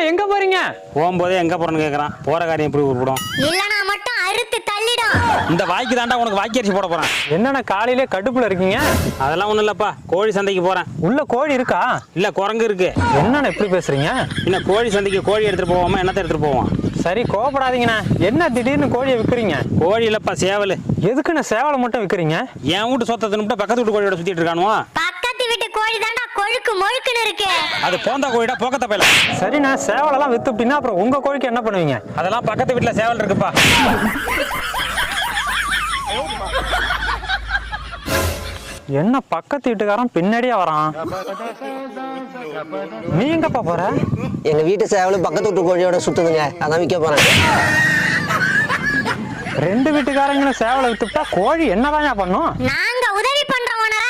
எங்க போறீங்க? போகும்போதே எங்க போறேன்னு கேக்குறான். போற காரியம் எப்படி உருப்படும்? இல்லனா மட்டும் அறுத்து தள்ளிடும். இந்த வாய்க்கு தாண்டா உனக்கு வாக்கி அரிசி போட போறேன். என்னண்ணா காலையிலே கடுப்புல இருக்கீங்க? அதெல்லாம் ஒண்ணும் இல்லப்பா, கோழி சந்தைக்கு போறேன். உள்ள கோழி இருக்கா? இல்ல குரங்கு இருக்கு. என்னண்ணா இப்படி பேசுறீங்க? என்ன கோழி சந்தைக்கு கோழி எடுத்துட்டு போவோமா, என்னத்தை எடுத்துட்டு போவோம்? சரி கோபப்படாதீங்கண்ணா. என்ன திடீர்னு கோழியை விற்கிறீங்க? கோழி இல்லப்பா, சேவல். எதுக்குண்ணா சேவலை மட்டும் விற்கிறீங்க? என் வீட்டு சொத்தை தின்னுட்டு பக்கத்து வீட்டு கோழியோட சுத்திட்டு இருக்கானுவா. பக்கத்து வீட்டு கோழி தாண்டா கொழுக்கு மொழுக்குன்னு இருக்கு. அது போந்தா கோழிடா, போக்கத்த பையல. சரிண்ணா, சேவலெல்லாம் வித்து அப்படின்னா அப்புறம் உங்க கோழிக்கு என்ன பண்ணுவீங்க? அதெல்லாம் பக்கத்து வீட்டுல சேவல் இருக்குப்பா. என்ன பக்கத்து வீட்டுக்காரன் பின்னாடியே வரான்? நீ எங்கப்பா போற? எங்க வீட்டு சேவலும் பக்கத்து வீட்டு கோழியோட சுத்துதுங்க, அதான் விற்க போறேன். ரெண்டு வீட்டுக்காரங்களும் சேவலை வித்துட்டா கோழி என்னதான் பண்ணும்? நாங்க உதவி பண்றோம் உணர.